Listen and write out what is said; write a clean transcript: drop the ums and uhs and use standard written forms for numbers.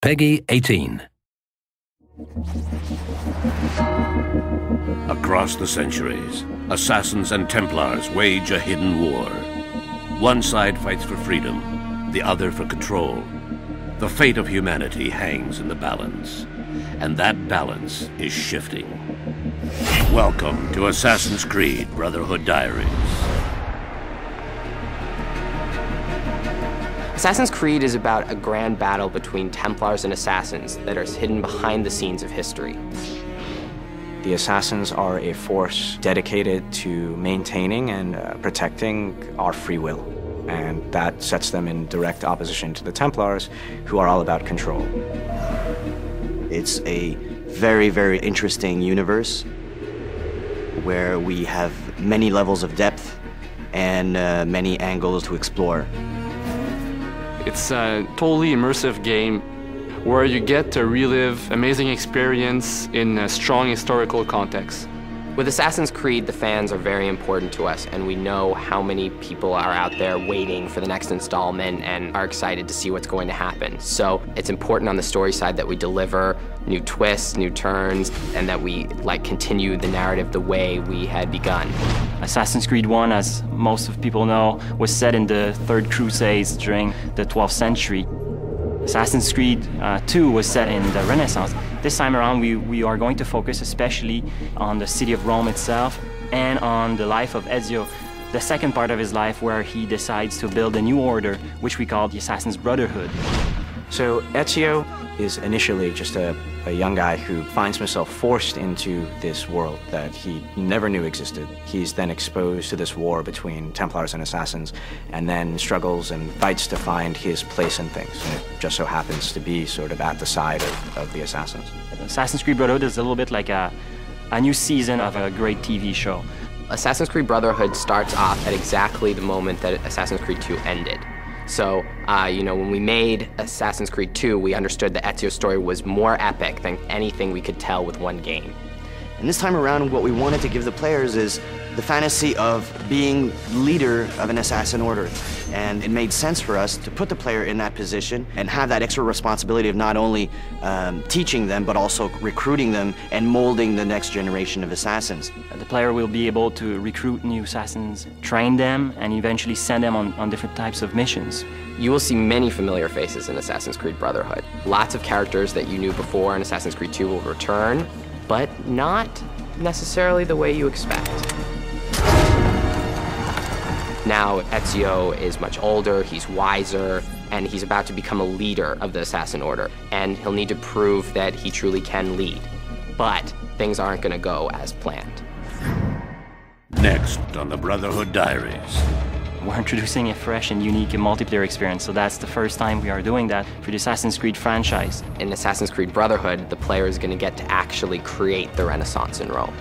Peggy 18. Across the centuries, assassins and Templars wage a hidden war. One side fights for freedom, the other for control. The fate of humanity hangs in the balance, and that balance is shifting. Welcome to Assassin's Creed Brotherhood Diaries. Assassin's Creed is about a grand battle between Templars and Assassins that is hidden behind the scenes of history. The Assassins are a force dedicated to maintaining and protecting our free will, and that sets them in direct opposition to the Templars, who are all about control. It's a very, very interesting universe where we have many levels of depth and many angles to explore. It's a totally immersive game where you get to relive amazing experience in a strong historical context. With Assassin's Creed, the fans are very important to us, and we know how many people are out there waiting for the next installment and are excited to see what's going to happen. So it's important on the story side that we deliver new twists, new turns, and that we continue the narrative the way we had begun. Assassin's Creed 1, as most of people know, was set in the Third Crusades during the 12th century. Assassin's Creed 2 was set in the Renaissance. This time around, we are going to focus especially on the city of Rome itself and on the life of Ezio, the second part of his life where he decides to build a new order, which we call the Assassin's Brotherhood. So Ezio is initially just a young guy who finds himself forced into this world that he never knew existed. He's then exposed to this war between Templars and Assassins, and then struggles and fights to find his place in things. And it just so happens to be sort of at the side of the Assassins. Assassin's Creed Brotherhood is a little bit like a new season of a great TV show. Assassin's Creed Brotherhood starts off at exactly the moment that Assassin's Creed 2 ended. So, when we made Assassin's Creed 2, we understood that Ezio's story was more epic than anything we could tell with one game. And this time around, what we wanted to give the players is the fantasy of being leader of an assassin order. And it made sense for us to put the player in that position and have that extra responsibility of not only teaching them, but also recruiting them and molding the next generation of assassins. The player will be able to recruit new assassins, train them, and eventually send them on different types of missions. You will see many familiar faces in Assassin's Creed Brotherhood. Lots of characters that you knew before in Assassin's Creed 2 will return, but not necessarily the way you expect. Now, Ezio is much older, he's wiser, and he's about to become a leader of the Assassin Order, and he'll need to prove that he truly can lead. But things aren't going to go as planned. Next on the Brotherhood Diaries. We're introducing a fresh and unique multiplayer experience, so that's the first time we are doing that for the Assassin's Creed franchise. In Assassin's Creed Brotherhood, the player is going to get to actually create the Renaissance in Rome.